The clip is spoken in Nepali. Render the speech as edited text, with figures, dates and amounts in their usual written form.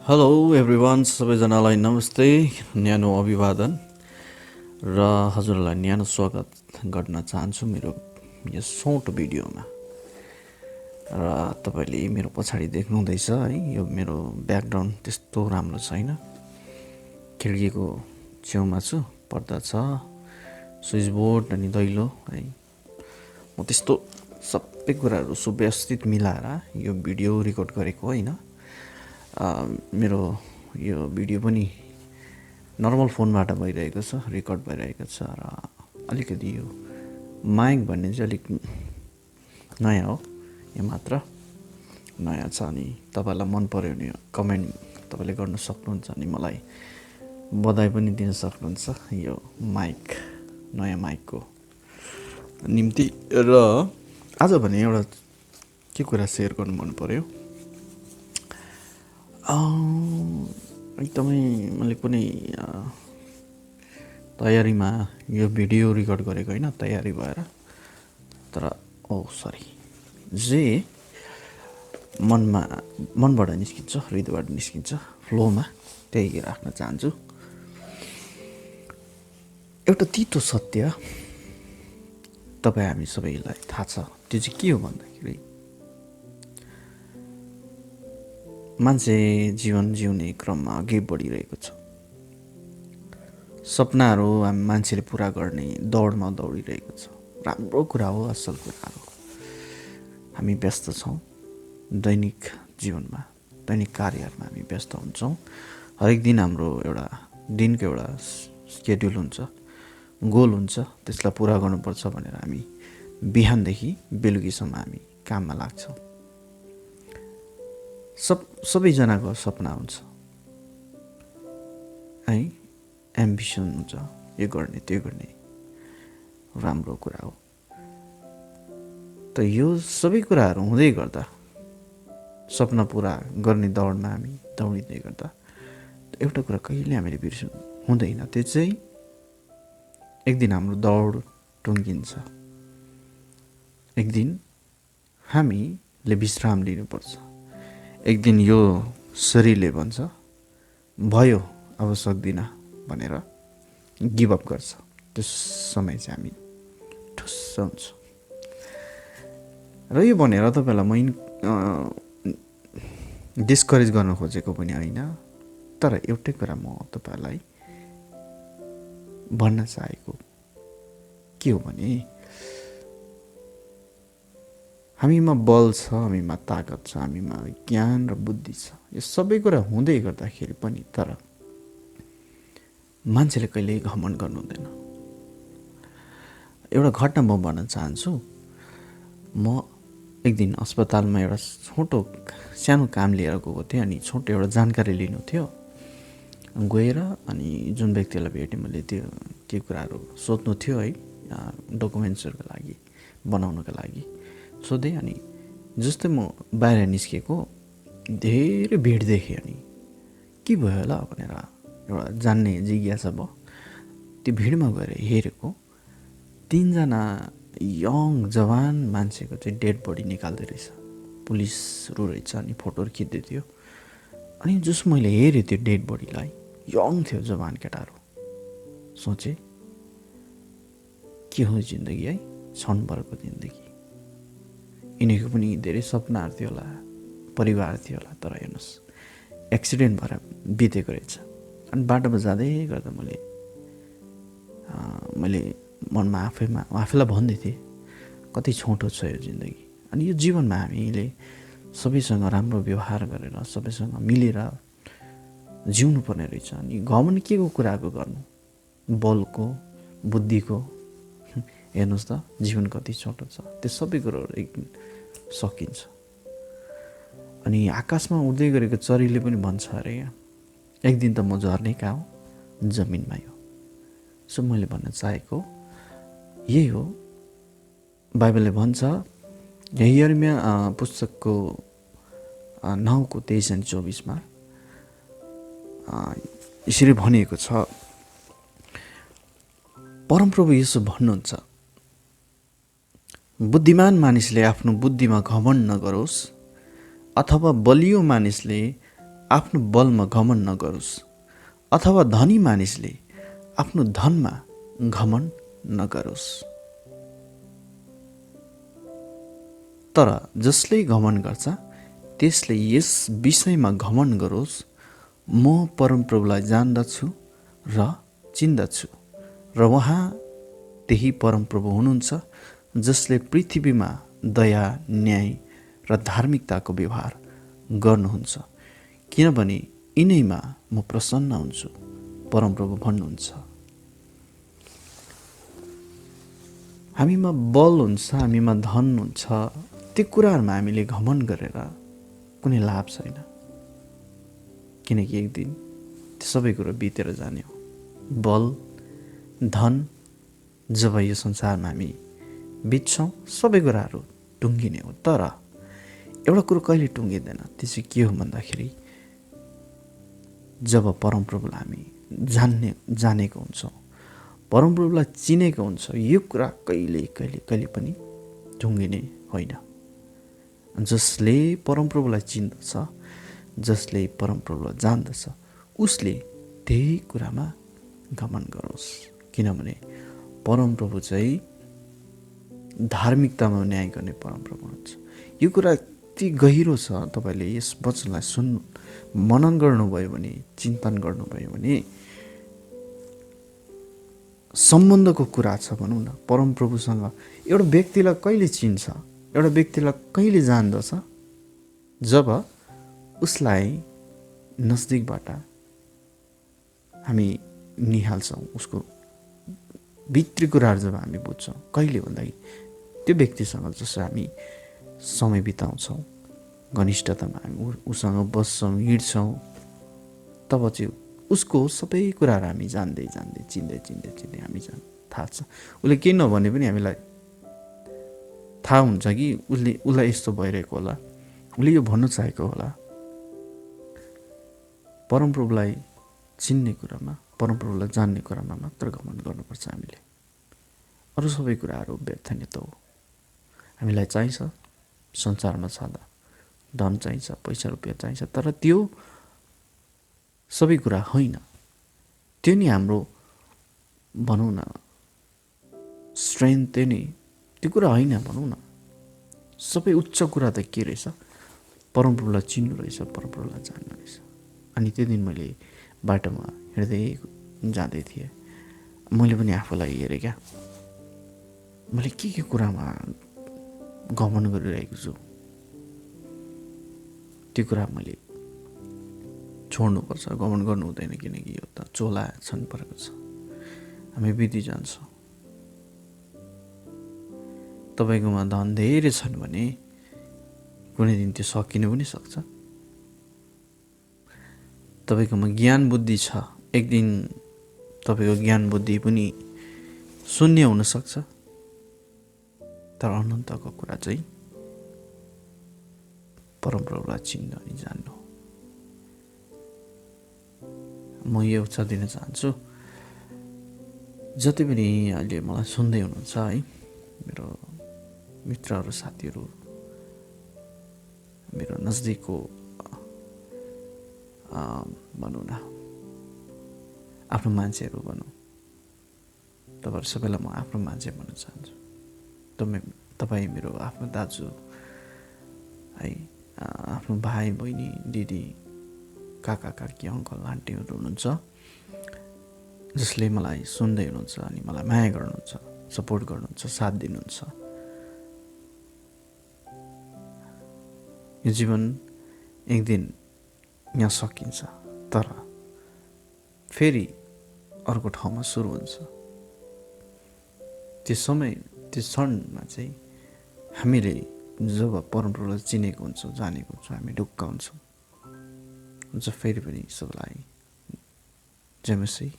हेलो एभ्रिवान, सबैजनालाई नमस्ते, न्यानो अभिवादन र हजुरलाई न्यानो स्वागत गर्न चाहन्छु मेरो यस सर्ट भिडियोमा। र तपाईँले मेरो पछाडि देख्नुहुँदैछ है, यो मेरो ब्याकग्राउन्ड त्यस्तो राम्रो छैन। खिड्कीको छेउमा छु, पर्दा छ, स्विच बोर्ड अनि दैलो है। म त्यस्तो सबै कुराहरू सुव्यवस्थित मिलाएर यो भिडियो रेकर्ड गरेको होइन। मेरो यो भिडियो पनि नर्मल फोनबाट भइरहेको छ, रेकर्ड भइरहेको छ र अलिकति यो माइक भन्ने चाहिँ अलिक नयाँ हो, यो मात्र नयाँ छ। अनि तपाईँलाई मन पऱ्यो भने कमेन्ट तपाईँले गर्न सक्नुहुन्छ अनि मलाई बधाई पनि दिन सक्नुहुन्छ यो माइक, नयाँ माइकको निम्ति। र आज भने एउटा के कुरा सेयर गर्नु मन पऱ्यो। एकदमै मैले कुनै तयारीमा यो भिडियो रेकर्ड गरेको होइन, तयारी भएर, तर जे मनबाट निस्किन्छ, हृदयबाट निस्किन्छ, फ्लोमा त्यही राख्न चाहन्छु। एउटा तितो सत्य तपाईँ हामी सबैलाई थाहा छ, त्यो चाहिँ के हो भन्दाखेरि मान्छे जीवन जिउने क्रममा अघि बढिरहेको छ। सपनाहरू हामी मान्छेले पुरा गर्ने दौडमा दौडिरहेको छ। राम्रो कुरा हो, असल कुरा हो। हामी व्यस्त छौँ दैनिक जीवनमा, दैनिक कार्यहरूमा हामी व्यस्त हुन्छौँ। हरेक दिन हाम्रो एउटा दिनको एउटा स्केड्युल हुन्छ, गोल हुन्छ, त्यसलाई पुरा गर्नुपर्छ भनेर हामी बिहानदेखि बेलुकीसम्म हामी काममा लाग्छौँ। सबैजनाको सपना हुन्छ है, एम्बिसन हुन्छ, यो गर्ने त्यो गर्ने, राम्रो कुरा हो। त यो सबै कुराहरू हुँदै गर्दा, सपना पुरा गर्ने दौडमा हामी दौडिँदै गर्दा एउटा कुरा कहिले हामीले बिर्सनु हुँदैन, त्यो चाहिँ एक दिन हाम्रो दौड टुङ्गिन्छ। एक दिन हामीले विश्राम लिनुपर्छ। एक दिन यो शरीरले भन्छ भयो अब सक्दिनँ भनेर गिभअप गर्छ। त्यो समय चाहिँ हामी ठुस्स हुन्छ। र यो भनेर तपाईँलाई म डिस्करेज गर्न खोजेको पनि होइन, तर एउटै कुरा म तपाईँलाई भन्न चाहेको के हो भने हामीमा बल छ, हामीमा ताकत छ, हामीमा ज्ञान र बुद्धि छ। यो सबै कुरा हुँदै गर्दाखेरि पनि तर मान्छेले कहिल्यै घमण्ड गर्नु हुँदैन। एउटा घटना म भन्न चाहन्छु। म एक दिन अस्पतालमा एउटा सानो काम लिएर गएको थिएँ। अनि छोटो एउटा जानकारी लिनु थियो। गएर अनि जुन व्यक्तिलाई भेटेँ मैले, त्यो के कुराहरू सोध्नु थियो है, डकुमेन्ट्सहरूको लागि, बनाउनको लागि सोधेँ। अनि जस्तै म बाहिर निस्केको धेरै भिड देखेँ। अनि के भयो होला भनेर एउटा जान्ने जिज्ञासा भयो। त्यो भिडमा गएर हेरेको 3 जना यङ जवान मान्छेको चाहिँ डेड बडी निकाल्दै रहेछ, पुलिसहरू रहेछ। अनि फोटोहरू खिच्दै थियो। अनि जस मैले हेरेँ त्यो डेड बडीलाई, यङ थियो, जवान केटाहरू। सोचेँ के हो जिन्दगी है, क्षणभरको जिन्दगी। यिनीहरूको पनि धेरै सपनाहरू थियो होला, परिवार थियो होला, तर हेर्नुहोस् एक्सिडेन्ट भएर बितेको रहेछ। अनि बाटोमा जाँदै गर्दा मैले मनमा आफैलाई भन्दै थिएँ कति छोटो छ यो जिन्दगी। अनि यो जीवनमा हामीले सबैसँग राम्रो व्यवहार गरेर, सबैसँग मिलेर जिउनु पर्ने रहेछ। अनि घमण्ड के को कुराको गर्नु, बलको, बुद्धिको। हेर्नुहोस् त जीवन कति छोटो छ, त्यो सबै कुरोहरू एक दिन सकिन्छ। अनि आकाशमा उड्दै गरेको चरीले पनि भन्छ अरे एक दिन त म झर्ने कहाँ हो, जमिनमा हो। सो मैले भन्न चाहेको यही हो। बाइबलले भन्छ, यिर्मया पुस्तकको 9:23 अनि 24 यसरी भनिएको छ, परमप्रभु येशू भन्नुहुन्छ, बुद्धिमान मानिसले आफ्नो बुद्धिमा घमण्ड नगरोस्, अथवा बलियो मानिसले आफ्नो बलमा घमण्ड नगरोस्, अथवा धनी मानिसले आफ्नो धनमा घमण्ड नगरोस्। तर जसले घमण्ड गर्छ त्यसले यस विषयमा घमण्ड गरोस्, म परमप्रभुलाई जान्दछु र चिन्दछु, र उहाँ त्यही परमप्रभु हुनुहुन्छ जसले पृथ्वीमा दया, न्याय र धार्मिकताको व्यवहार गर्नुहुन्छ, किनभने यिनैमा म प्रसन्न हुन्छु, परमप्रभु भन्नुहुन्छ। हामीमा बल हुन्छ, हामीमा धन हुन्छ, त्यो कुराहरूमा हामीले घमण्ड गरेर कुनै लाभ छैन, किनकि एक दिन त्यो सबै कुरो बितेर जाने हो। बल, धन जब यो संसारमा हामी बित्छौँ सबै कुराहरू टुङ्गिने हो। तर एउटा कुरो कहिले टुङ्गिँदैन, त्यो चाहिँ के हो भन्दाखेरि जब परमप्रभुलाई हामी जानेको हुन्छौँ, परमप्रभुलाई चिनेको हुन्छ, यो कुरा कहिले कहिले कहिले पनि टुङ्गिने होइन। जसले परमप्रभुलाई चिन्दछ, जसले परमप्रभुलाई जान्दछ, उसले त्यही कुरामा घमण्ड गरोस्, किनभने परमप्रभु चाहिँ धार्मिकतामा न्याय गर्ने परमप्रभु हुनुहुन्छ। यो कुरा यति गहिरो छ, तपाईँले यस वचनलाई मनन गर्नुभयो भने, चिन्तन गर्नुभयो भने सम्बन्धको कुरा छ भनौँ न। परमप्रभुसँग एउटा व्यक्तिलाई कहिले चिन्छ, एउटा व्यक्तिलाई कहिले जान्दछ, जब उसलाई नजदिकबाट हामी निहाल्छौँ, उसको भित्री कुराहरू जब हामी बुझ्छौँ। कहिले भन्दाखेरि त्यो व्यक्तिसँग जसो हामी समय बिताउँछौँ, घनिष्ठतामा हामी उसँग बस्छौँ, हिँड्छौँ, तब चाहिँ उसको सबै कुराहरू हामी जान्दै जान्दै चिन्दै हामी थाहा छ। उसले केही नभने पनि हामीलाई थाहा हुन्छ कि उसलाई यस्तो भइरहेको होला, उसले यो भन्न चाहेको होला। परमप्रभुलाई चिन्ने कुरामा, परमप्रभुलाई जान्ने कुरामा मात्र घमण्ड गर्नुपर्छ हामीले। अरू सबै कुराहरू व्यर्थ नै त हो। हामीलाई चाहिन्छ संसारमा छँदा धन चाहिन्छ, पैसा रुपियाँ चाहिन्छ, तर त्यो सबै कुरा होइन। त्यो नि हाम्रो भनौँ न स्ट्रेन्थ, त्यो नि त्यो कुरा होइन भनौँ न। सबै उच्च कुरा त के रहेछ, परमप्रभुलाई चिन्नु रहेछ, परमप्रभुलाई जान्नु रहेछ। अनि त्यो दिन मैले बाटोमा हिँड्दै जाँदै थिएँ, मैले पनि आफूलाई हेरेँ क्या, मैले के कुरामा घमण्ड गरिरहेको छु, त्यो कुरा मैले छोड्नुपर्छ। घमण्ड गर्नु हुँदैन, किनकि यो त चोला छन् परेको छ, हामी बिति जान्छौँ। तपाईँकोमा धन धेरै छन् भने कुनै दिन त्यो सकिनु पनि सक्छ। तपाईँकोमा ज्ञान बुद्धि छ, एक दिन तपाईँको ज्ञान बुद्धि पनि शून्य हुन सक्छ। तर अनन्तको कुरा चाहिँ परमप्रभुलाई चिन्नु अनि जान्नु। म यो उत्साह दिन चाहन्छु, जति पनि अहिले मलाई सुन्दै हुनुहुन्छ है, मेरो मित्रहरू, साथीहरू, मेरो नजदिकको भनौँ न आफ्नो मान्छेहरू भनौँ, तपाईँहरू सबैलाई म आफ्नो मान्छे भन्न चाहन्छु। तपाईँ मेरो आफ्नो दाजु है, आफ्नो भाइ बहिनी, दिदी, काका काकी, अङ्कल आन्टीहरू हुनुहुन्छ, जसले मलाई सुन्दै हुनुहुन्छ अनि मलाई माया गर्नुहुन्छ, सपोर्ट गर्नुहुन्छ, साथ दिनुहुन्छ। यो जीवन एक दिन यहाँ सकिन्छ, तर फेरि अर्को ठाउँमा सुरु हुन्छ। त्यो समय, त्यो क्षणमा चाहिँ हामीले जब परमप्रभुलाई चिनेको हुन्छौँ, जानेको हुन्छौँ, हामी ढुक्क हुन्छौँ। हुन्छ, फेरि पनि सबैलाई जय मसीह।